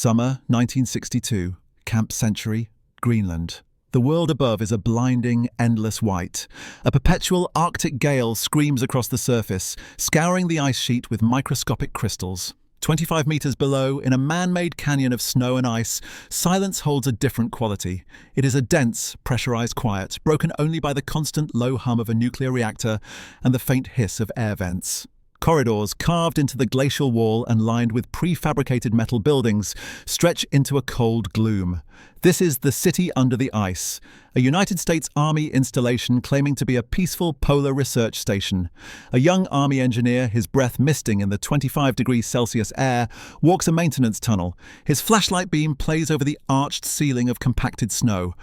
Summer 1962, Camp Century, Greenland. The world above is a blinding, endless white. A perpetual Arctic gale screams across the surface, scouring the ice sheet with microscopic crystals. 25 meters below, in a man-made canyon of snow and ice, silence holds a different quality. It is a dense, pressurized quiet, broken only by the constant low hum of a nuclear reactor and the faint hiss of air vents. Corridors carved into the glacial wall and lined with prefabricated metal buildings stretch into a cold gloom. This is the City Under the Ice, a United States Army installation claiming to be a peaceful polar research station. A young Army engineer, his breath misting in the 25 degrees Celsius air, walks a maintenance tunnel. His flashlight beam plays over the arched ceiling of compacted snow,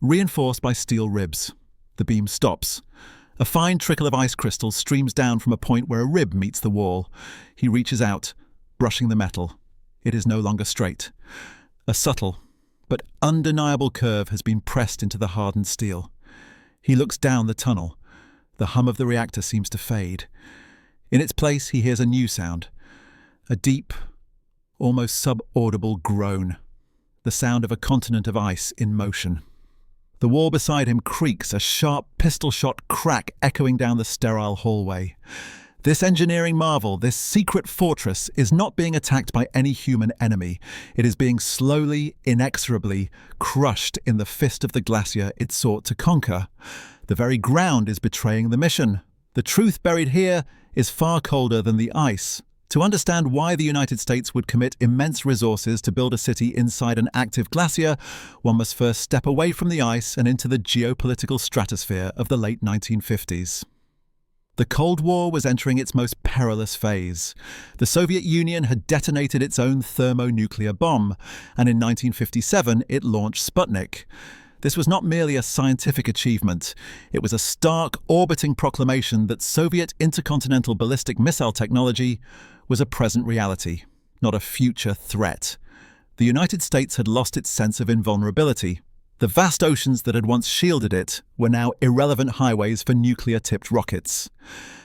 reinforced by steel ribs. The beam stops. A fine trickle of ice crystals streams down from a point where a rib meets the wall. He reaches out, brushing the metal. It is no longer straight. A subtle, but undeniable curve has been pressed into the hardened steel. He looks down the tunnel. The hum of the reactor seems to fade. In its place, he hears a new sound. A deep, almost sub-audible groan. The sound of a continent of ice in motion. The wall beside him creaks, a sharp pistol-shot crack echoing down the sterile hallway. This engineering marvel, this secret fortress, is not being attacked by any human enemy. It is being slowly, inexorably crushed in the fist of the glacier it sought to conquer. The very ground is betraying the mission. The truth buried here is far colder than the ice. To understand why the United States would commit immense resources to build a city inside an active glacier, one must first step away from the ice and into the geopolitical stratosphere of the late 1950s. The Cold War was entering its most perilous phase. The Soviet Union had detonated its own thermonuclear bomb, and in 1957 it launched Sputnik. This was not merely a scientific achievement. It was a stark, orbiting proclamation that Soviet intercontinental ballistic missile technology was a present reality, not a future threat. The United States had lost its sense of invulnerability. The vast oceans that had once shielded it were now irrelevant highways for nuclear-tipped rockets.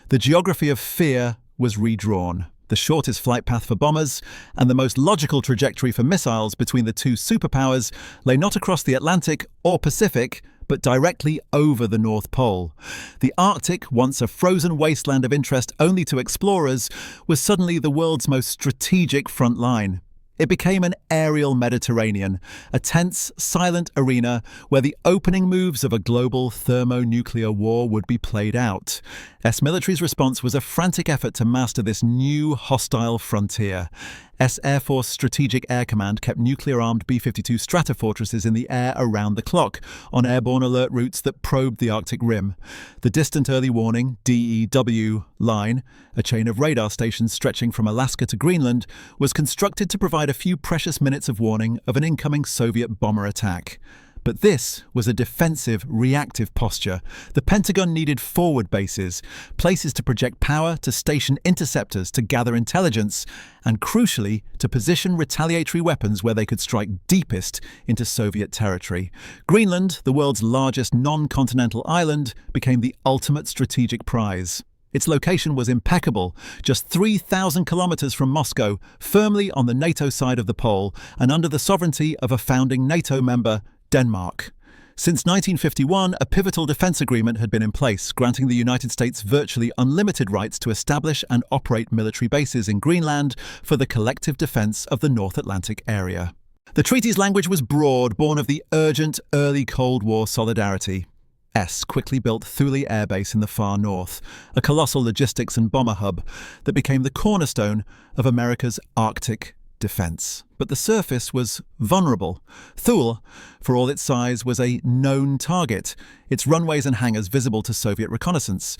The geography of fear was redrawn. The shortest flight path for bombers and the most logical trajectory for missiles between the two superpowers lay not across the Atlantic or Pacific, but directly over the North Pole. The Arctic, once a frozen wasteland of interest only to explorers, was suddenly the world's most strategic front line. It became an aerial Mediterranean, a tense, silent arena where the opening moves of a global thermonuclear war would be played out. S military's response was a frantic effort to master this new hostile frontier. S Air Force Strategic Air Command kept nuclear-armed B-52 stratofortresses in the air around the clock, on airborne alert routes that probed the Arctic Rim. The Distant Early Warning (DEW) line, a chain of radar stations stretching from Alaska to Greenland, was constructed to provide a few precious minutes of warning of an incoming Soviet bomber attack. But this was a defensive, reactive posture. The Pentagon needed forward bases, places to project power, to station interceptors, to gather intelligence, and crucially, to position retaliatory weapons where they could strike deepest into Soviet territory. Greenland, the world's largest non-continental island, became the ultimate strategic prize. Its location was impeccable, just 3,000 kilometers from Moscow, firmly on the NATO side of the pole, and under the sovereignty of a founding NATO member, Denmark. Since 1951, a pivotal defense agreement had been in place, granting the United States virtually unlimited rights to establish and operate military bases in Greenland for the collective defense of the North Atlantic area. The treaty's language was broad, born of the urgent early Cold War solidarity. S quickly built Thule Air Base in the far north, a colossal logistics and bomber hub that became the cornerstone of America's Arctic defense. But the surface was vulnerable. Thule, for all its size, was a known target, its runways and hangars visible to Soviet reconnaissance.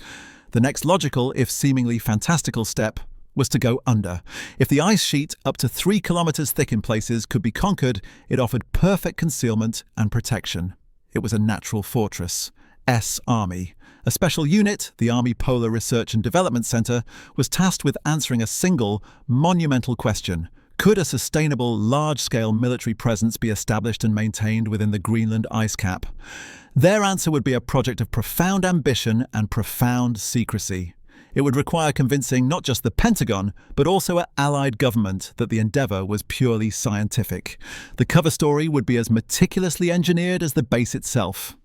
The next logical, if seemingly fantastical step was to go under. If the ice sheet, up to 3 kilometers thick in places, could be conquered, it offered perfect concealment and protection. It was a natural fortress. S Army. A special unit, the Army Polar Research and Development Center, was tasked with answering a single, monumental question. Could a sustainable, large-scale military presence be established and maintained within the Greenland ice cap? Their answer would be a project of profound ambition and profound secrecy. It would require convincing not just the Pentagon, but also an allied government that the endeavour was purely scientific. The cover story would be as meticulously engineered as the base itself.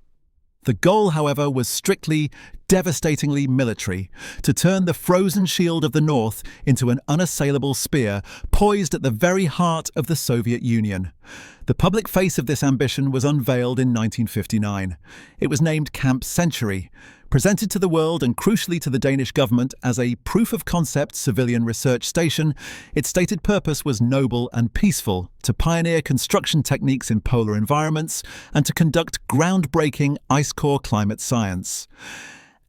The goal, however, was strictly, devastatingly military, to turn the frozen shield of the North into an unassailable spear poised at the very heart of the Soviet Union. The public face of this ambition was unveiled in 1959. It was named Camp Century, presented to the world and crucially to the Danish government as a proof-of-concept civilian research station. Its stated purpose was noble and peaceful, to pioneer construction techniques in polar environments and to conduct groundbreaking ice core climate science.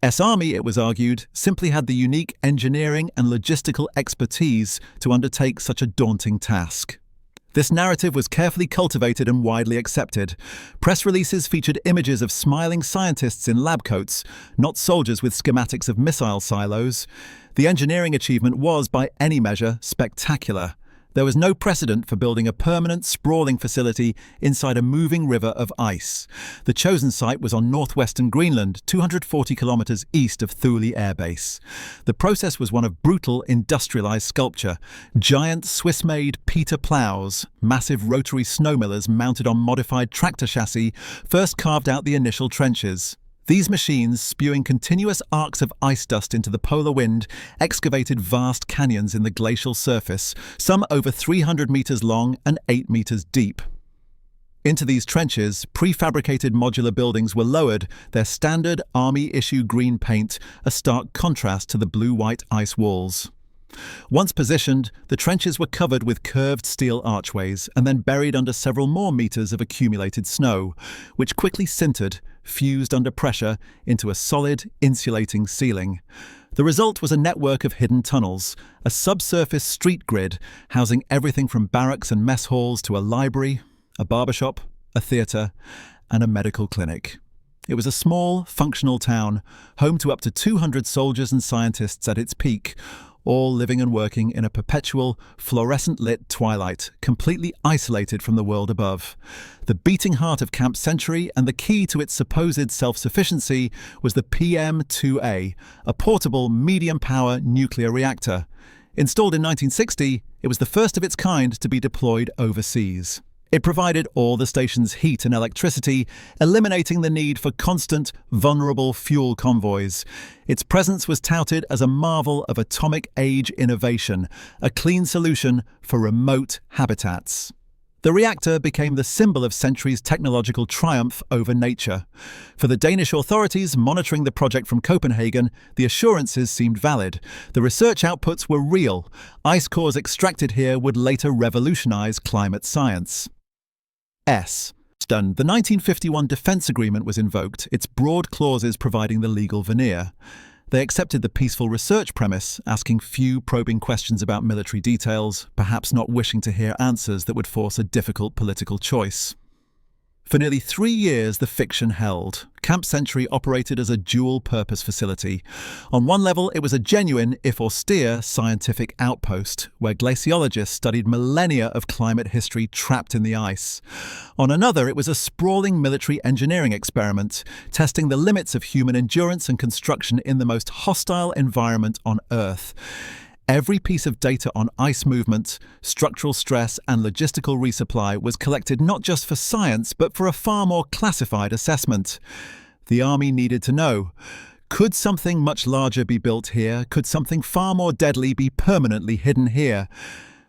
S-Army, it was argued, simply had the unique engineering and logistical expertise to undertake such a daunting task. This narrative was carefully cultivated and widely accepted. Press releases featured images of smiling scientists in lab coats, not soldiers with schematics of missile silos. The engineering achievement was, by any measure, spectacular. There was no precedent for building a permanent, sprawling facility inside a moving river of ice. The chosen site was on northwestern Greenland, 240 kilometers east of Thule Air Base. The process was one of brutal, industrialized sculpture. Giant Swiss-made Peter plows, massive rotary snowmillers mounted on modified tractor chassis, first carved out the initial trenches. These machines, spewing continuous arcs of ice dust into the polar wind, excavated vast canyons in the glacial surface, some over 300 meters long and 8 meters deep. Into these trenches, prefabricated modular buildings were lowered, their standard Army-issue green paint a stark contrast to the blue-white ice walls. Once positioned, the trenches were covered with curved steel archways and then buried under several more meters of accumulated snow, which quickly sintered, fused under pressure into a solid, insulating ceiling. The result was a network of hidden tunnels, a subsurface street grid housing everything from barracks and mess halls to a library, a barbershop, a theatre, and a medical clinic. It was a small, functional town, home to up to 200 soldiers and scientists at its peak, all living and working in a perpetual, fluorescent-lit twilight, completely isolated from the world above. The beating heart of Camp Century and the key to its supposed self-sufficiency was the PM-2A, a portable, medium-power nuclear reactor. Installed in 1960, it was the first of its kind to be deployed overseas. It provided all the station's heat and electricity, eliminating the need for constant, vulnerable fuel convoys. Its presence was touted as a marvel of atomic age innovation, a clean solution for remote habitats. The reactor became the symbol of Century's technological triumph over nature. For the Danish authorities monitoring the project from Copenhagen, the assurances seemed valid. The research outputs were real. Ice cores extracted here would later revolutionize climate science. The 1951 Defence Agreement was invoked, its broad clauses providing the legal veneer. They accepted the peaceful research premise, asking few probing questions about military details, perhaps not wishing to hear answers that would force a difficult political choice. For nearly 3 years, the fiction held. Camp Century operated as a dual-purpose facility. On one level, it was a genuine, if austere, scientific outpost, where glaciologists studied millennia of climate history trapped in the ice. On another, it was a sprawling military engineering experiment, testing the limits of human endurance and construction in the most hostile environment on Earth. Every piece of data on ice movement, structural stress, and logistical resupply was collected not just for science, but for a far more classified assessment. The Army needed to know, could something much larger be built here? Could something far more deadly be permanently hidden here?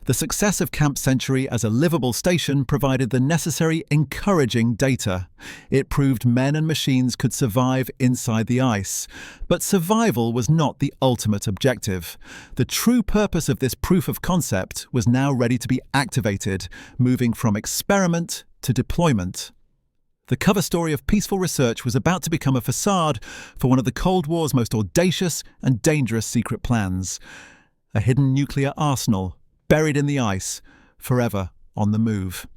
The success of Camp Century as a livable station provided the necessary encouraging data. It proved men and machines could survive inside the ice. But survival was not the ultimate objective. The true purpose of this proof of concept was now ready to be activated, moving from experiment to deployment. The cover story of peaceful research was about to become a facade for one of the Cold War's most audacious and dangerous secret plans. A hidden nuclear arsenal, buried in the ice, forever on the move.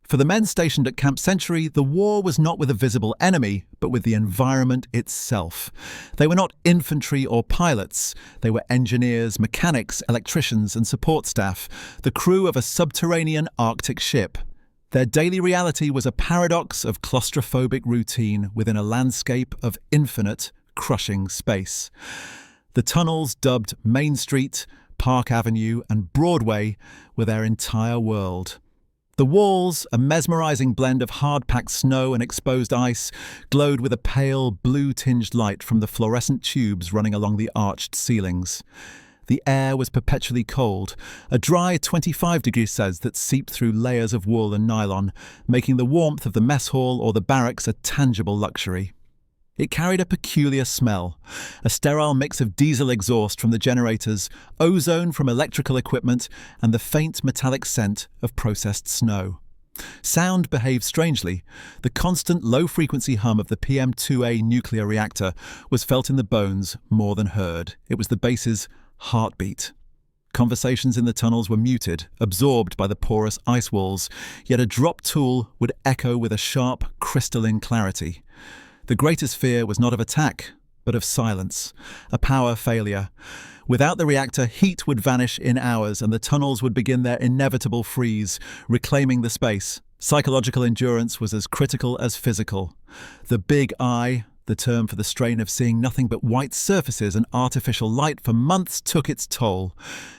For the men stationed at Camp Century, the war was not with a visible enemy, but with the environment itself. They were not infantry or pilots. They were engineers, mechanics, electricians, and support staff, the crew of a subterranean Arctic ship. Their daily reality was a paradox of claustrophobic routine within a landscape of infinite, crushing space. The tunnels, dubbed Main Street, Park Avenue, and Broadway, were their entire world. The walls, a mesmerizing blend of hard-packed snow and exposed ice, glowed with a pale, blue-tinged light from the fluorescent tubes running along the arched ceilings. The air was perpetually cold, a dry 25 degrees Celsius that seeped through layers of wool and nylon, making the warmth of the mess hall or the barracks a tangible luxury. It carried a peculiar smell, a sterile mix of diesel exhaust from the generators, ozone from electrical equipment, and the faint metallic scent of processed snow. Sound behaved strangely. The constant low-frequency hum of the PM-2A nuclear reactor was felt in the bones more than heard. It was the base's heartbeat. Conversations in the tunnels were muted, absorbed by the porous ice walls, yet a drop tool would echo with a sharp, crystalline clarity. The greatest fear was not of attack, but of silence, a power failure. Without the reactor, heat would vanish in hours and the tunnels would begin their inevitable freeze, reclaiming the space. Psychological endurance was as critical as physical. The big eye, the term for the strain of seeing nothing but white surfaces and artificial light for months, took its toll.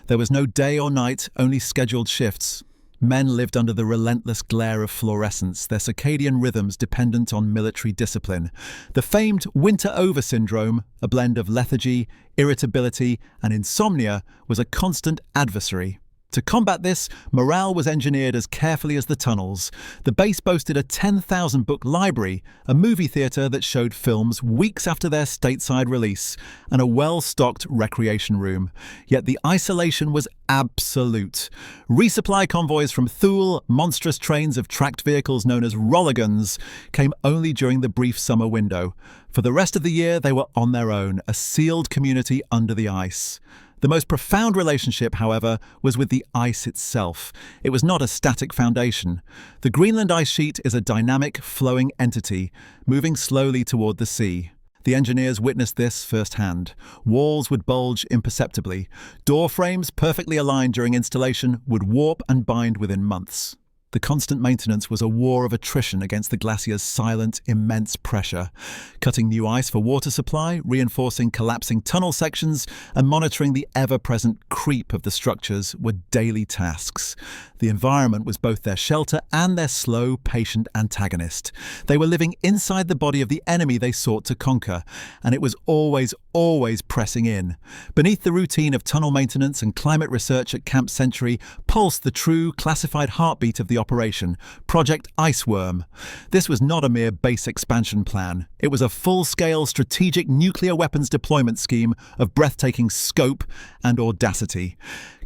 There was no day or night, only scheduled shifts. Men lived under the relentless glare of fluorescence, their circadian rhythms dependent on military discipline. The famed winter over syndrome, a blend of lethargy, irritability, and insomnia, was a constant adversary. To combat this, morale was engineered as carefully as the tunnels. The base boasted a 10,000-book library, a movie theatre that showed films weeks after their stateside release, and a well-stocked recreation room. Yet the isolation was absolute. Resupply convoys from Thule, monstrous trains of tracked vehicles known as rollerguns, came only during the brief summer window. For the rest of the year, they were on their own, a sealed community under the ice. The most profound relationship, however, was with the ice itself. It was not a static foundation. The Greenland ice sheet is a dynamic, flowing entity, moving slowly toward the sea. The engineers witnessed this firsthand. Walls would bulge imperceptibly. Door frames, perfectly aligned during installation, would warp and bind within months. The constant maintenance was a war of attrition against the glacier's silent, immense pressure. Cutting new ice for water supply, reinforcing collapsing tunnel sections, and monitoring the ever-present creep of the structures were daily tasks. The environment was both their shelter and their slow, patient antagonist. They were living inside the body of the enemy they sought to conquer, and it was always pressing in. Beneath the routine of tunnel maintenance and climate research at Camp Century pulsed the true, classified heartbeat of the operation, Project Iceworm. This was not a mere base expansion plan. It was a full-scale strategic nuclear weapons deployment scheme of breathtaking scope and audacity.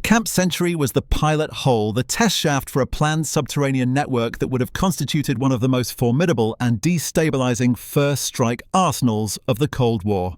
Camp Century was the pilot hole, the test shaft for a planned subterranean network that would have constituted one of the most formidable and destabilizing first strike arsenals of the Cold War.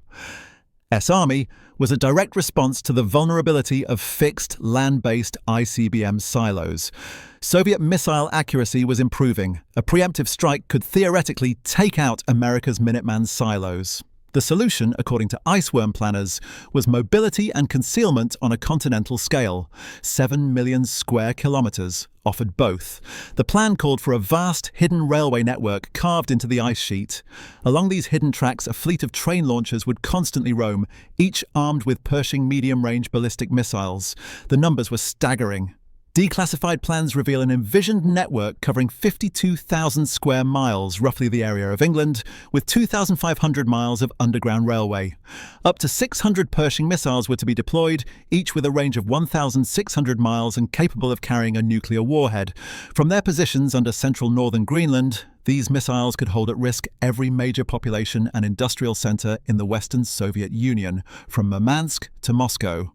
S-Army was a direct response to the vulnerability of fixed, land-based ICBM silos. Soviet missile accuracy was improving. A preemptive strike could theoretically take out America's Minuteman silos. The solution, according to Iceworm planners, was mobility and concealment on a continental scale. 7 million square kilometers offered both. The plan called for a vast, hidden railway network carved into the ice sheet. Along these hidden tracks, a fleet of train launchers would constantly roam, each armed with Pershing medium-range ballistic missiles. The numbers were staggering. Declassified plans reveal an envisioned network covering 52,000 square miles, roughly the area of England, with 2,500 miles of underground railway. Up to 600 Pershing missiles were to be deployed, each with a range of 1,600 miles and capable of carrying a nuclear warhead. From their positions under central northern Greenland, these missiles could hold at risk every major population and industrial center in the Western Soviet Union, from Murmansk to Moscow.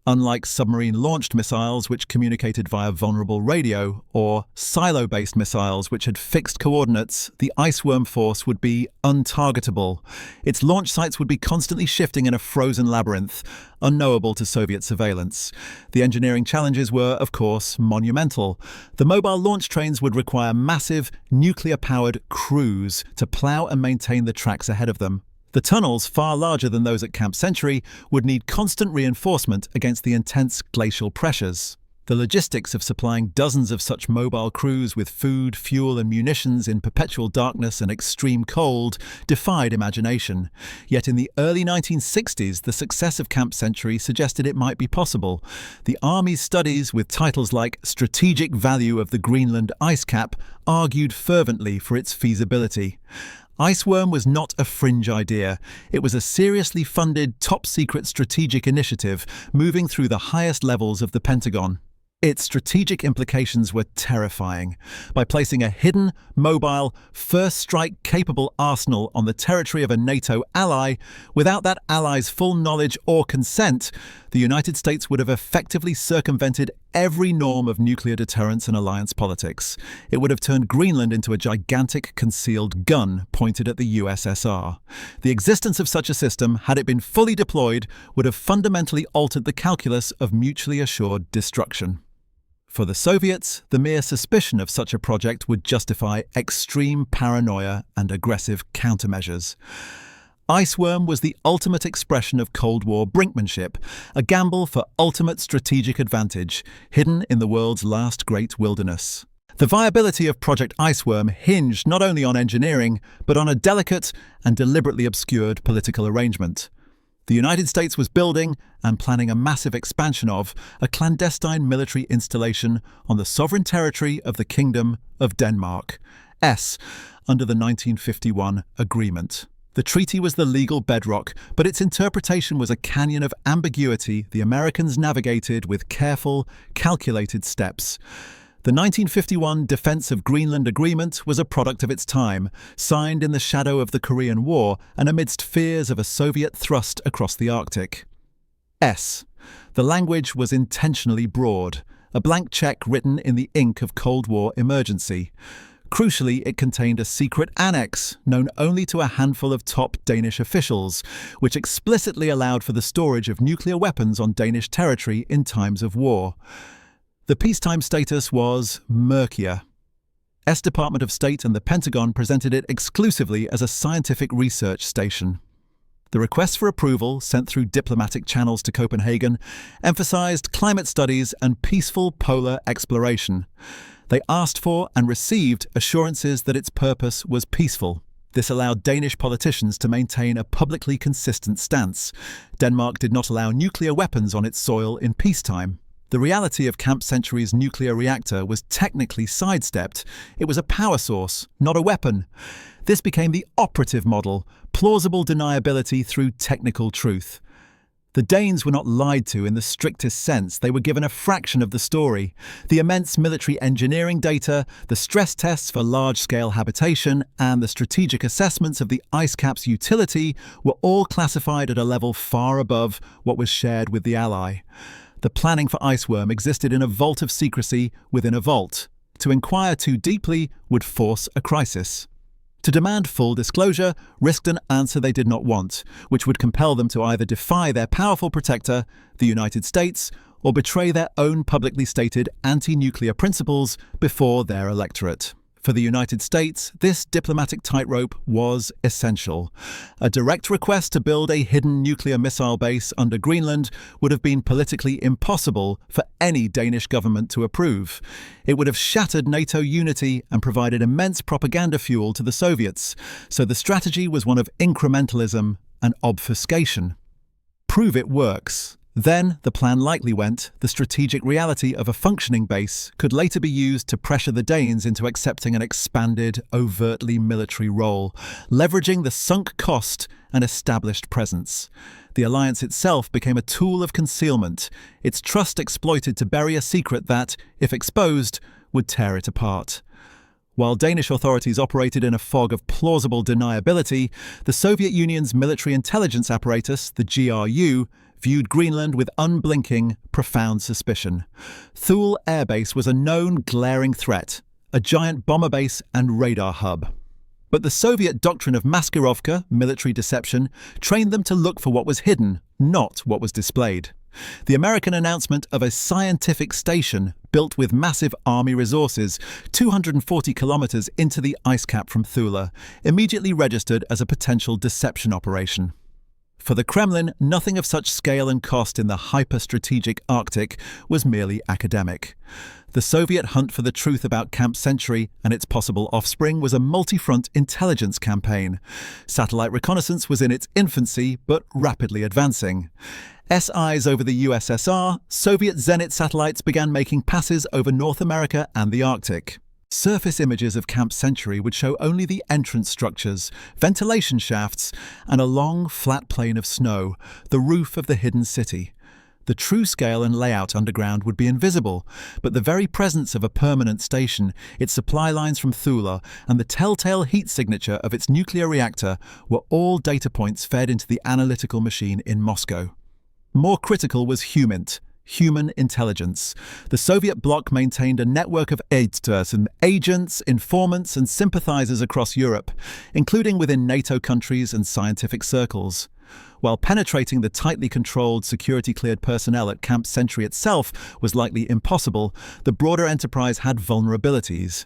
Unlike submarine-launched missiles, which communicated via vulnerable radio, or silo-based missiles, which had fixed coordinates, the Iceworm force would be untargetable. Its launch sites would be constantly shifting in a frozen labyrinth, unknowable to Soviet surveillance. The engineering challenges were, of course, monumental. The mobile launch trains would require massive, nuclear-powered crews to plow and maintain the tracks ahead of them. The tunnels, far larger than those at Camp Century, would need constant reinforcement against the intense glacial pressures. The logistics of supplying dozens of such mobile crews with food, fuel, and munitions in perpetual darkness and extreme cold defied imagination. Yet in the early 1960s, the success of Camp Century suggested it might be possible. The Army's studies, with titles like Strategic Value of the Greenland Ice Cap, argued fervently for its feasibility. Iceworm was not a fringe idea. It was a seriously funded, top-secret strategic initiative moving through the highest levels of the Pentagon. Its strategic implications were terrifying. By placing a hidden, mobile, first-strike-capable arsenal on the territory of a NATO ally, without that ally's full knowledge or consent, the United States would have effectively circumvented every norm of nuclear deterrence and alliance politics. It would have turned Greenland into a gigantic concealed gun pointed at the USSR. The existence of such a system, had it been fully deployed, would have fundamentally altered the calculus of mutually assured destruction. For the Soviets, the mere suspicion of such a project would justify extreme paranoia and aggressive countermeasures. Iceworm was the ultimate expression of Cold War brinkmanship, a gamble for ultimate strategic advantage, hidden in the world's last great wilderness. The viability of Project Iceworm hinged not only on engineering, but on a delicate and deliberately obscured political arrangement. The United States was building and planning a massive expansion of a clandestine military installation on the sovereign territory of the Kingdom of Denmark, under the 1951 agreement. The treaty was the legal bedrock, but its interpretation was a canyon of ambiguity the Americans navigated with careful, calculated steps. The 1951 Defense of Greenland Agreement was a product of its time, signed in the shadow of the Korean War and amidst fears of a Soviet thrust across the Arctic. The language was intentionally broad, a blank check written in the ink of Cold War emergency. Crucially, it contained a secret annex, known only to a handful of top Danish officials, which explicitly allowed for the storage of nuclear weapons on Danish territory in times of war. The peacetime status was murkier. Department of State and the Pentagon presented it exclusively as a scientific research station. The request for approval, sent through diplomatic channels to Copenhagen, emphasized climate studies and peaceful polar exploration. They asked for and received assurances that its purpose was peaceful. This allowed Danish politicians to maintain a publicly consistent stance. Denmark did not allow nuclear weapons on its soil in peacetime. The reality of Camp Century's nuclear reactor was technically sidestepped. It was a power source, not a weapon. This became the operative model, plausible deniability through technical truth. The Danes were not lied to in the strictest sense. They were given a fraction of the story. The immense military engineering data, the stress tests for large-scale habitation, and the strategic assessments of the ice cap's utility were all classified at a level far above what was shared with the ally. The planning for Iceworm existed in a vault of secrecy within a vault. To inquire too deeply would force a crisis. To demand full disclosure risked an answer they did not want, which would compel them to either defy their powerful protector, the United States, or betray their own publicly stated anti-nuclear principles before their electorate. For the United States, this diplomatic tightrope was essential. A direct request to build a hidden nuclear missile base under Greenland would have been politically impossible for any Danish government to approve. It would have shattered NATO unity and provided immense propaganda fuel to the Soviets, so the strategy was one of incrementalism and obfuscation. Prove it works. Then, the plan likely went, the strategic reality of a functioning base could later be used to pressure the Danes into accepting an expanded, overtly military role, leveraging the sunk cost and established presence. The alliance itself became a tool of concealment, its trust exploited to bury a secret that, if exposed, would tear it apart. While Danish authorities operated in a fog of plausible deniability, the Soviet Union's military intelligence apparatus, the GRU, viewed Greenland with unblinking, profound suspicion. Thule Air Base was a known glaring threat, a giant bomber base and radar hub. But the Soviet doctrine of maskirovka, military deception, trained them to look for what was hidden, not what was displayed. The American announcement of a scientific station built with massive army resources, 240 kilometers into the ice cap from Thule, immediately registered as a potential deception operation. For the Kremlin, nothing of such scale and cost in the hyper-strategic Arctic was merely academic. The Soviet hunt for the truth about Camp Century and its possible offspring was a multi-front intelligence campaign. Satellite reconnaissance was in its infancy, but rapidly advancing. S-eyes over the USSR, Soviet Zenit satellites began making passes over North America and the Arctic. Surface images of Camp Century would show only the entrance structures, ventilation shafts, and a long, flat plain of snow, the roof of the hidden city. The true scale and layout underground would be invisible, but the very presence of a permanent station, its supply lines from Thule, and the telltale heat signature of its nuclear reactor were all data points fed into the analytical machine in Moscow. More critical was human intelligence. The Soviet bloc maintained a network of agents, informants, and sympathizers across Europe, including within NATO countries and scientific circles. While penetrating the tightly controlled, security-cleared personnel at Camp Century itself was likely impossible, the broader enterprise had vulnerabilities.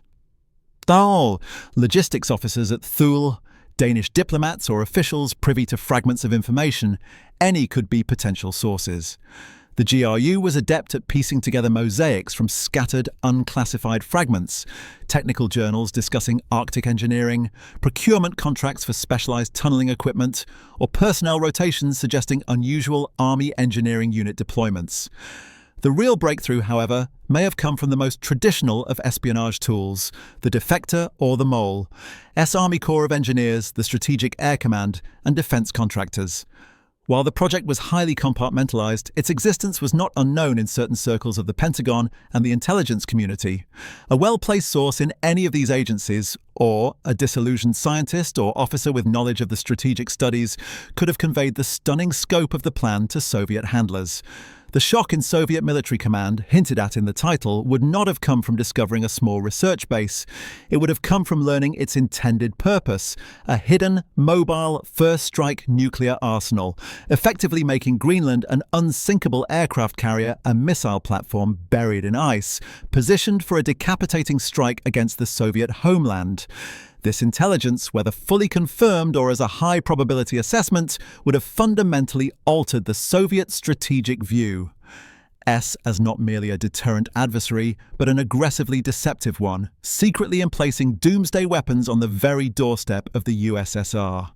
Logistics officers at Thule, Danish diplomats or officials privy to fragments of information, any could be potential sources. The GRU was adept at piecing together mosaics from scattered, unclassified fragments, technical journals discussing Arctic engineering, procurement contracts for specialized tunneling equipment, or personnel rotations suggesting unusual Army engineering unit deployments. The real breakthrough, however, may have come from the most traditional of espionage tools, the defector or the mole, Army Corps of Engineers, the Strategic Air Command, and defense contractors. While the project was highly compartmentalized, its existence was not unknown in certain circles of the Pentagon and the intelligence community. A well-placed source in any of these agencies, or a disillusioned scientist or officer with knowledge of the strategic studies, could have conveyed the stunning scope of the plan to Soviet handlers. The shock in Soviet military command, hinted at in the title, would not have come from discovering a small research base. It would have come from learning its intended purpose, a hidden, mobile, first-strike nuclear arsenal, effectively making Greenland an unsinkable aircraft carrier, a missile platform buried in ice, positioned for a decapitating strike against the Soviet homeland. This intelligence, whether fully confirmed or as a high-probability assessment, would have fundamentally altered the Soviet strategic view. As not merely a deterrent adversary, but an aggressively deceptive one, secretly emplacing doomsday weapons on the very doorstep of the USSR.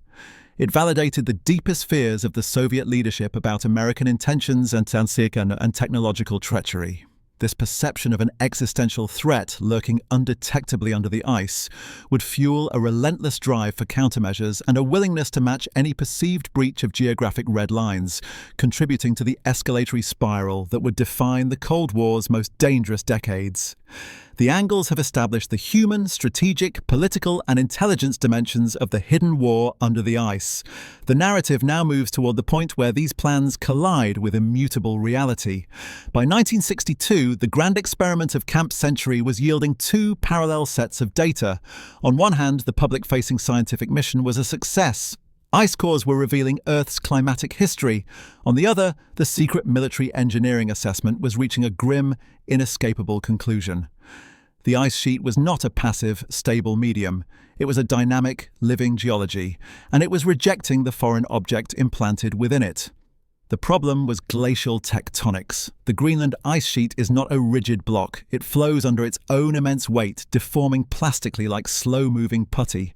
It validated the deepest fears of the Soviet leadership about American intentions and technological treachery. This perception of an existential threat lurking undetectably under the ice would fuel a relentless drive for countermeasures and a willingness to match any perceived breach of geographic red lines, contributing to the escalatory spiral that would define the Cold War's most dangerous decades. The Angles have established the human, strategic, political, and intelligence dimensions of the hidden war under the ice. The narrative now moves toward the point where these plans collide with immutable reality. By 1962, the grand experiment of Camp Century was yielding two parallel sets of data. On one hand, the public-facing scientific mission was a success. Ice cores were revealing Earth's climatic history. On the other, the secret military engineering assessment was reaching a grim, inescapable conclusion. The ice sheet was not a passive, stable medium. It was a dynamic, living geology, and it was rejecting the foreign object implanted within it. The problem was glacial tectonics. The Greenland ice sheet is not a rigid block. It flows under its own immense weight, deforming plastically like slow-moving putty.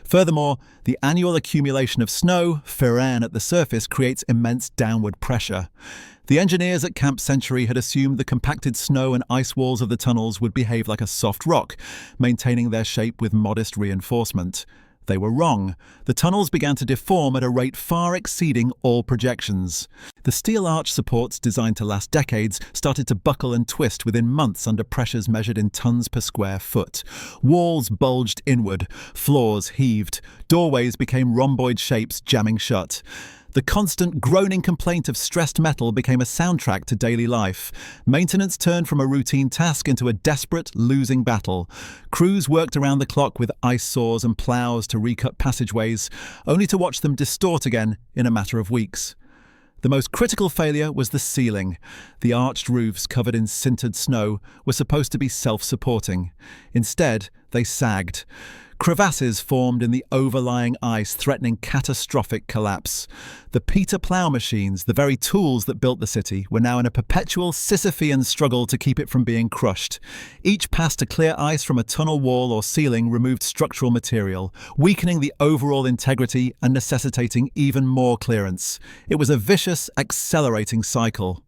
Furthermore, the annual accumulation of snow, at the surface, creates immense downward pressure. The engineers at Camp Century had assumed the compacted snow and ice walls of the tunnels would behave like a soft rock, maintaining their shape with modest reinforcement. They were wrong. The tunnels began to deform at a rate far exceeding all projections. The steel arch supports, designed to last decades, started to buckle and twist within months under pressures measured in tons per square foot. Walls bulged inward, floors heaved, doorways became rhomboid shapes jamming shut. The constant groaning complaint of stressed metal became a soundtrack to daily life. Maintenance turned from a routine task into a desperate, losing battle. Crews worked around the clock with ice saws and plows to recut passageways, only to watch them distort again in a matter of weeks. The most critical failure was the ceiling. The arched roofs covered in sintered snow were supposed to be self-supporting. Instead, they sagged. Crevasses formed in the overlying ice, threatening catastrophic collapse. The Peter plough machines, the very tools that built the city, were now in a perpetual Sisyphean struggle to keep it from being crushed. Each pass to clear ice from a tunnel wall or ceiling removed structural material, weakening the overall integrity and necessitating even more clearance. It was a vicious, accelerating cycle.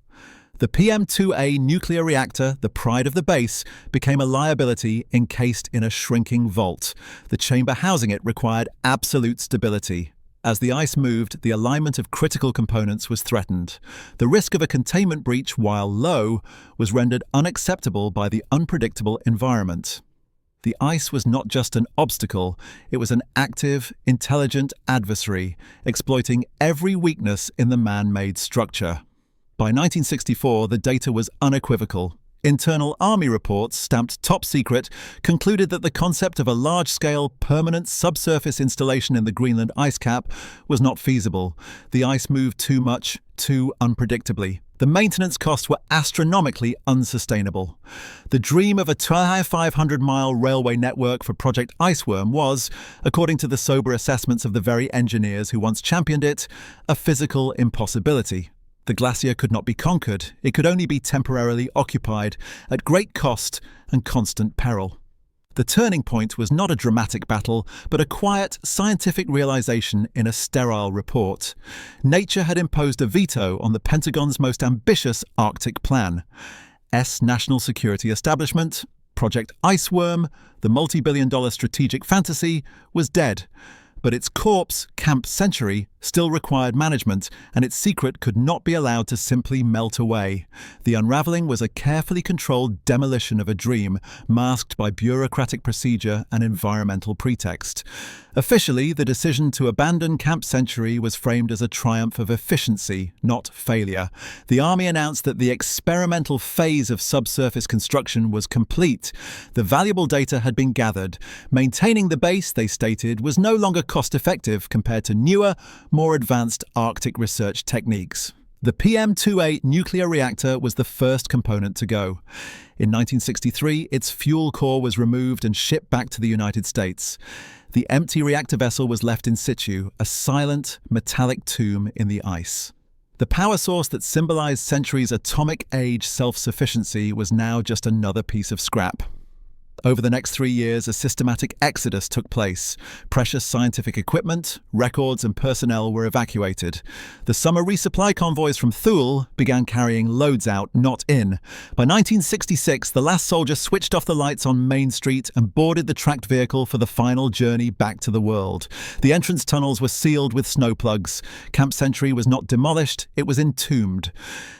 The PM-2A nuclear reactor, the pride of the base, became a liability encased in a shrinking vault. The chamber housing it required absolute stability. As the ice moved, the alignment of critical components was threatened. The risk of a containment breach, while low, was rendered unacceptable by the unpredictable environment. The ice was not just an obstacle, it was an active, intelligent adversary, exploiting every weakness in the man-made structure. By 1964, the data was unequivocal. Internal Army reports, stamped top secret, concluded that the concept of a large-scale, permanent subsurface installation in the Greenland ice cap was not feasible. The ice moved too much, too unpredictably. The maintenance costs were astronomically unsustainable. The dream of a 500-mile railway network for Project Iceworm was, according to the sober assessments of the very engineers who once championed it, a physical impossibility. The glacier could not be conquered, it could only be temporarily occupied, at great cost and constant peril. The turning point was not a dramatic battle, but a quiet, scientific realization in a sterile report. Nature had imposed a veto on the Pentagon's most ambitious Arctic plan. National security establishment, Project Iceworm, the multi-billion-dollar strategic fantasy, was dead. But its corpse, Camp Century, still required management, and its secret could not be allowed to simply melt away. The unraveling was a carefully controlled demolition of a dream, masked by bureaucratic procedure and environmental pretext. Officially, the decision to abandon Camp Century was framed as a triumph of efficiency, not failure. The Army announced that the experimental phase of subsurface construction was complete. The valuable data had been gathered. Maintaining the base, they stated, was no longer cost-effective compared to newer, more advanced Arctic research techniques. The PM-2A nuclear reactor was the first component to go. In 1963, its fuel core was removed and shipped back to the United States. The empty reactor vessel was left in situ, a silent, metallic tomb in the ice. The power source that symbolized Century's atomic age self-sufficiency was now just another piece of scrap. Over the next 3 years, a systematic exodus took place. Precious scientific equipment, records, and personnel were evacuated. The summer resupply convoys from Thule began carrying loads out, not in. By 1966, the last soldier switched off the lights on Main Street and boarded the tracked vehicle for the final journey back to the world. The entrance tunnels were sealed with snow plugs. Camp Century was not demolished, it was entombed.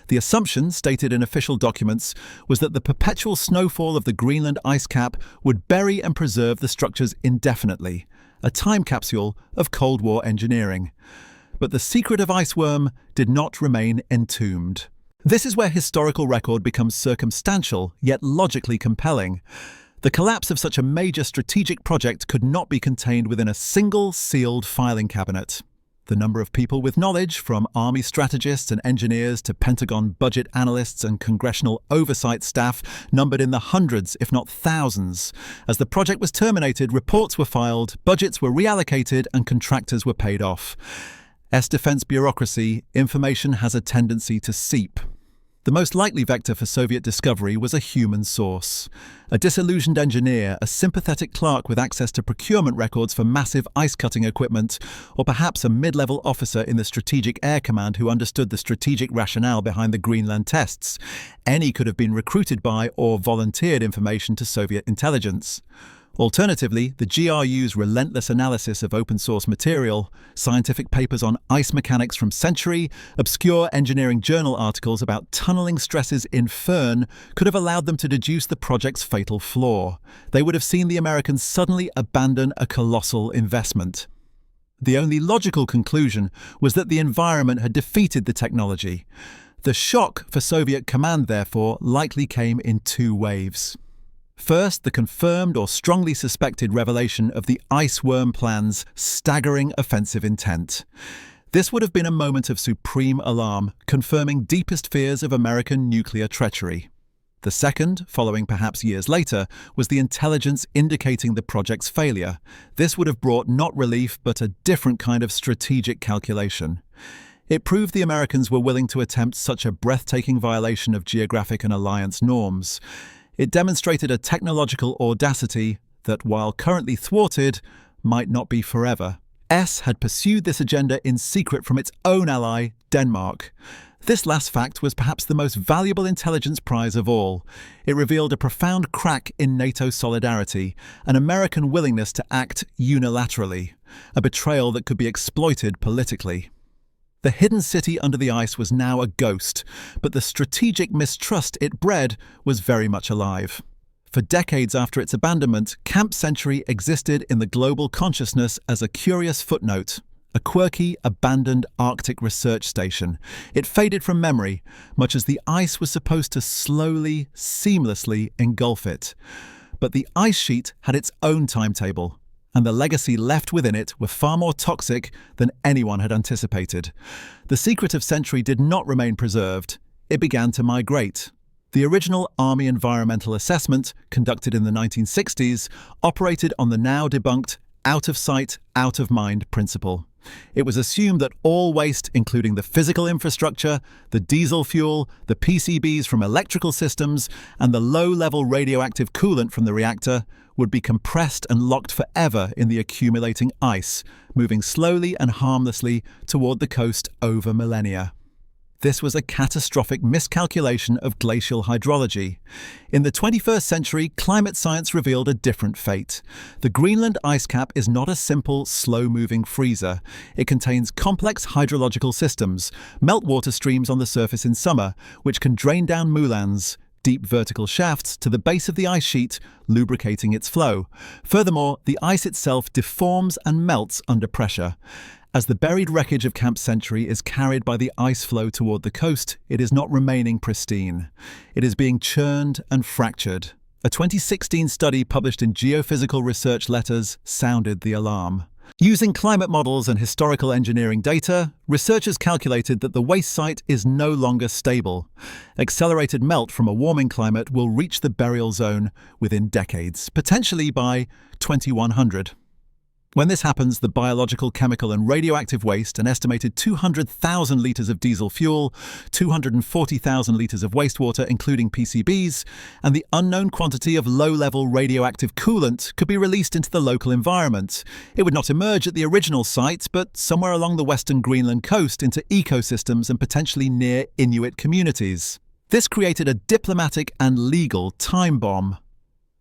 The assumption, stated in official documents, was that the perpetual snowfall of the Greenland ice cap would bury and preserve the structures indefinitely, a time capsule of Cold War engineering. But the secret of Iceworm did not remain entombed. This is where historical record becomes circumstantial, yet logically compelling. The collapse of such a major strategic project could not be contained within a single sealed filing cabinet. The number of people with knowledge, from Army strategists and engineers to Pentagon budget analysts and congressional oversight staff, numbered in the hundreds, if not thousands. As the project was terminated, reports were filed, budgets were reallocated, and contractors were paid off. As defense bureaucracy, information has a tendency to seep. The most likely vector for Soviet discovery was a human source. A disillusioned engineer, a sympathetic clerk with access to procurement records for massive ice-cutting equipment, or perhaps a mid-level officer in the Strategic Air Command who understood the strategic rationale behind the Greenland tests. Any could have been recruited by or volunteered information to Soviet intelligence. Alternatively, the GRU's relentless analysis of open-source material, scientific papers on ice mechanics from Century, obscure engineering journal articles about tunneling stresses in Föhn could have allowed them to deduce the project's fatal flaw. They would have seen the Americans suddenly abandon a colossal investment. The only logical conclusion was that the environment had defeated the technology. The shock for Soviet command, therefore, likely came in two waves. First, the confirmed or strongly suspected revelation of the Iceworm plan's staggering offensive intent. This would have been a moment of supreme alarm, confirming deepest fears of American nuclear treachery. The second, following perhaps years later, was the intelligence indicating the project's failure. This would have brought not relief but a different kind of strategic calculation. It proved the Americans were willing to attempt such a breathtaking violation of geographic and alliance norms. It demonstrated a technological audacity that, while currently thwarted, might not be forever. S had pursued this agenda in secret from its own ally, Denmark. This last fact was perhaps the most valuable intelligence prize of all. It revealed a profound crack in NATO solidarity, an American willingness to act unilaterally, a betrayal that could be exploited politically. The hidden city under the ice was now a ghost, but the strategic mistrust it bred was very much alive. For decades after its abandonment, Camp Century existed in the global consciousness as a curious footnote, a quirky, abandoned Arctic research station. It faded from memory, much as the ice was supposed to slowly, seamlessly engulf it. But the ice sheet had its own timetable, and the legacy left within it were far more toxic than anyone had anticipated. The secret of Century did not remain preserved. It began to migrate. The original Army Environmental Assessment, conducted in the 1960s, operated on the now debunked out of sight, out of mind principle. It was assumed that all waste, including the physical infrastructure, the diesel fuel, the PCBs from electrical systems, and the low-level radioactive coolant from the reactor, would be compressed and locked forever in the accumulating ice, moving slowly and harmlessly toward the coast over millennia. This was a catastrophic miscalculation of glacial hydrology. In the 21st century, climate science revealed a different fate. The Greenland ice cap is not a simple, slow-moving freezer. It contains complex hydrological systems, meltwater streams on the surface in summer, which can drain down moulins, deep vertical shafts, to the base of the ice sheet, lubricating its flow. Furthermore, the ice itself deforms and melts under pressure. As the buried wreckage of Camp Century is carried by the ice flow toward the coast, it is not remaining pristine. It is being churned and fractured. A 2016 study published in Geophysical Research Letters sounded the alarm. Using climate models and historical engineering data, researchers calculated that the waste site is no longer stable. Accelerated melt from a warming climate will reach the burial zone within decades, potentially by 2100. When this happens, the biological, chemical and radioactive waste, an estimated 200,000 litres of diesel fuel, 240,000 litres of wastewater including PCBs, and the unknown quantity of low-level radioactive coolant could be released into the local environment. It would not emerge at the original site, but somewhere along the western Greenland coast into ecosystems and potentially near Inuit communities. This created a diplomatic and legal time bomb.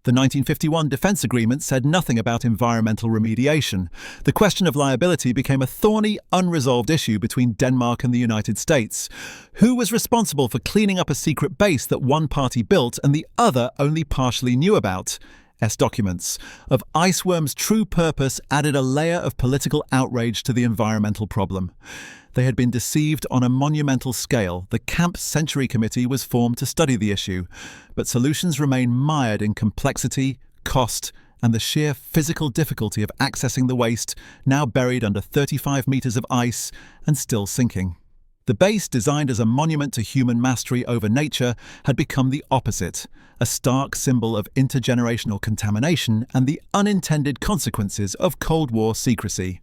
The 1951 Defense Agreement said nothing about environmental remediation. The question of liability became a thorny, unresolved issue between Denmark and the United States. Who was responsible for cleaning up a secret base that one party built and the other only partially knew about? Documents of Iceworm's true purpose added a layer of political outrage to the environmental problem. They had been deceived on a monumental scale. The Camp Century Committee was formed to study the issue, but solutions remain mired in complexity, cost, and the sheer physical difficulty of accessing the waste, now buried under 35 meters of ice and still sinking. The base, designed as a monument to human mastery over nature, had become the opposite, a stark symbol of intergenerational contamination and the unintended consequences of Cold War secrecy.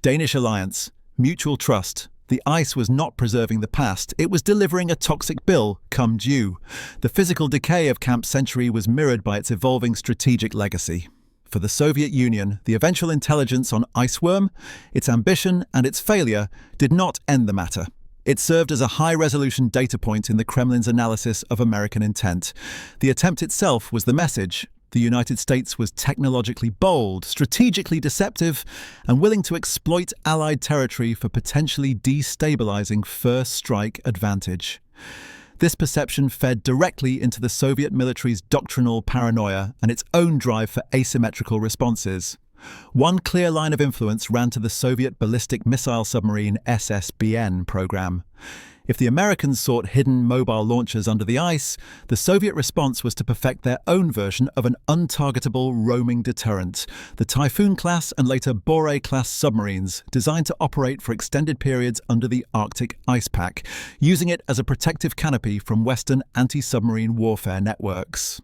Danish alliance, mutual trust. The ice was not preserving the past, it was delivering a toxic bill come due. The physical decay of Camp Century was mirrored by its evolving strategic legacy. For the Soviet Union, the eventual intelligence on Iceworm, its ambition and its failure did not end the matter. It served as a high-resolution data point in the Kremlin's analysis of American intent. The attempt itself was the message. The United States was technologically bold, strategically deceptive, and willing to exploit Allied territory for potentially destabilizing first strike advantage. This perception fed directly into the Soviet military's doctrinal paranoia and its own drive for asymmetrical responses. One clear line of influence ran to the Soviet ballistic missile submarine SSBN program. If the Americans sought hidden mobile launchers under the ice, the Soviet response was to perfect their own version of an untargetable roaming deterrent, the Typhoon-class and later Borei-class submarines, designed to operate for extended periods under the Arctic ice pack, using it as a protective canopy from Western anti-submarine warfare networks.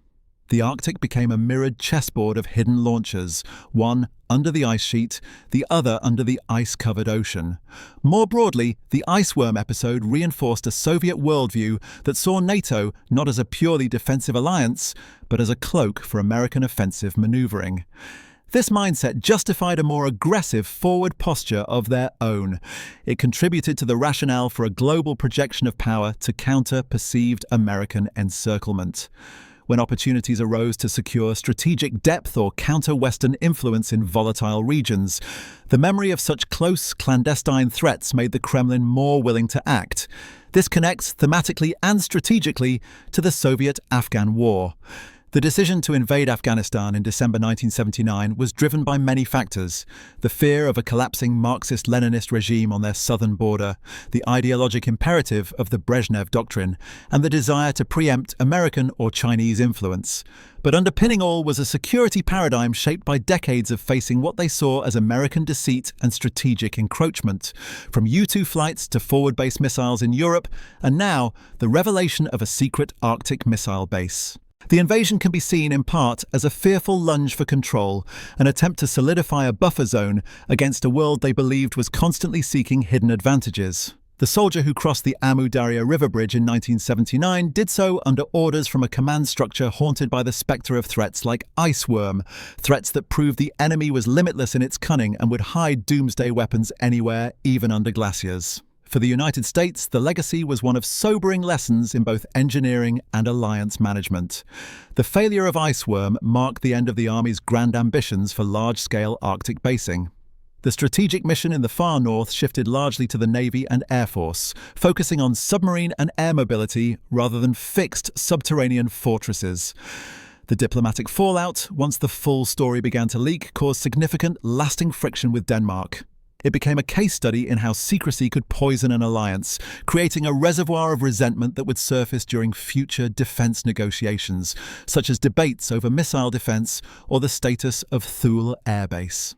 The Arctic became a mirrored chessboard of hidden launchers, one under the ice sheet, the other under the ice-covered ocean. More broadly, the Iceworm episode reinforced a Soviet worldview that saw NATO not as a purely defensive alliance, but as a cloak for American offensive maneuvering. This mindset justified a more aggressive forward posture of their own. It contributed to the rationale for a global projection of power to counter perceived American encirclement. When opportunities arose to secure strategic depth or counter Western influence in volatile regions, the memory of such close, clandestine threats made the Kremlin more willing to act. This connects thematically and strategically to the Soviet-Afghan War. The decision to invade Afghanistan in December 1979 was driven by many factors: the fear of a collapsing Marxist-Leninist regime on their southern border, the ideologic imperative of the Brezhnev Doctrine, and the desire to preempt American or Chinese influence. But underpinning all was a security paradigm shaped by decades of facing what they saw as American deceit and strategic encroachment, from U-2 flights to forward-based missiles in Europe, and now the revelation of a secret Arctic missile base. The invasion can be seen in part as a fearful lunge for control, an attempt to solidify a buffer zone against a world they believed was constantly seeking hidden advantages. The soldier who crossed the Amu Darya River Bridge in 1979 did so under orders from a command structure haunted by the spectre of threats like Iceworm, threats that proved the enemy was limitless in its cunning and would hide doomsday weapons anywhere, even under glaciers. For the United States, the legacy was one of sobering lessons in both engineering and alliance management. The failure of Iceworm marked the end of the Army's grand ambitions for large-scale Arctic basing. The strategic mission in the far north shifted largely to the Navy and Air Force, focusing on submarine and air mobility rather than fixed subterranean fortresses. The diplomatic fallout, once the full story began to leak, caused significant, lasting friction with Denmark. It became a case study in how secrecy could poison an alliance, creating a reservoir of resentment that would surface during future defense negotiations, such as debates over missile defense or the status of Thule Air Base.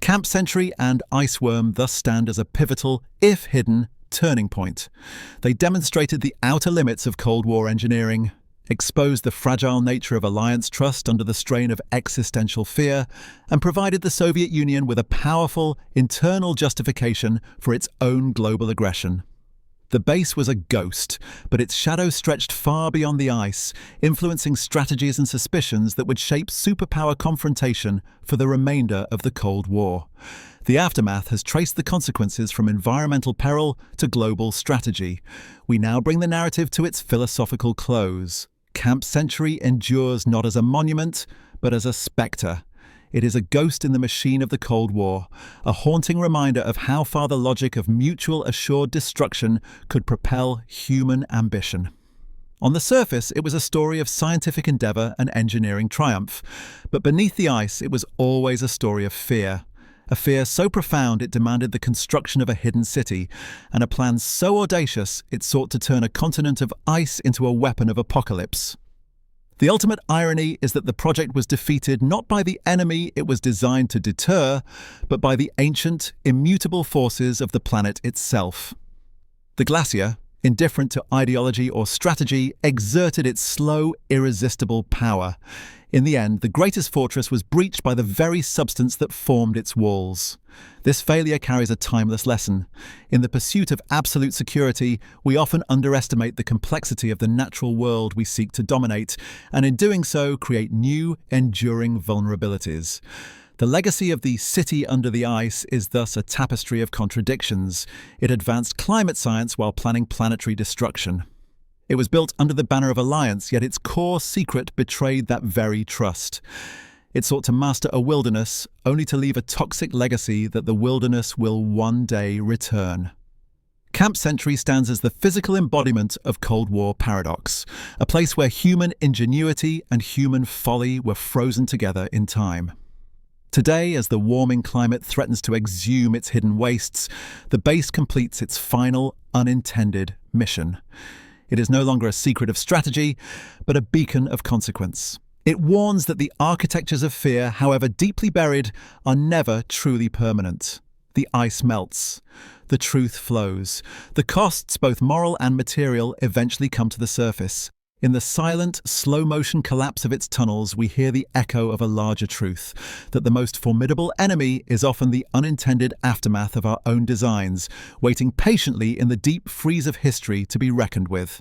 Camp Century and Iceworm thus stand as a pivotal, if hidden, turning point. They demonstrated the outer limits of Cold War engineering, exposed the fragile nature of alliance trust under the strain of existential fear, and provided the Soviet Union with a powerful, internal justification for its own global aggression. The base was a ghost, but its shadow stretched far beyond the ice, influencing strategies and suspicions that would shape superpower confrontation for the remainder of the Cold War. The aftermath has traced the consequences from environmental peril to global strategy. We now bring the narrative to its philosophical close. Camp Century endures not as a monument, but as a spectre. It is a ghost in the machine of the Cold War, a haunting reminder of how far the logic of mutual assured destruction could propel human ambition. On the surface, it was a story of scientific endeavor and engineering triumph, but beneath the ice, it was always a story of fear. A fear so profound it demanded the construction of a hidden city, and a plan so audacious it sought to turn a continent of ice into a weapon of apocalypse. The ultimate irony is that the project was defeated not by the enemy it was designed to deter, but by the ancient, immutable forces of the planet itself. The glacier, indifferent to ideology or strategy, exerted its slow, irresistible power. In the end, the greatest fortress was breached by the very substance that formed its walls. This failure carries a timeless lesson. In the pursuit of absolute security, we often underestimate the complexity of the natural world we seek to dominate, and in doing so, create new, enduring vulnerabilities. The legacy of the city under the ice is thus a tapestry of contradictions. It advanced climate science while planning planetary destruction. It was built under the banner of alliance, yet its core secret betrayed that very trust. It sought to master a wilderness, only to leave a toxic legacy that the wilderness will one day return. Camp Century stands as the physical embodiment of Cold War paradox, a place where human ingenuity and human folly were frozen together in time. Today, as the warming climate threatens to exhume its hidden wastes, the base completes its final, unintended mission. It is no longer a secret of strategy, but a beacon of consequence. It warns that the architectures of fear, however deeply buried, are never truly permanent. The ice melts. The truth flows. The costs, both moral and material, eventually come to the surface. In the silent, slow-motion collapse of its tunnels, we hear the echo of a larger truth, that the most formidable enemy is often the unintended aftermath of our own designs, waiting patiently in the deep freeze of history to be reckoned with.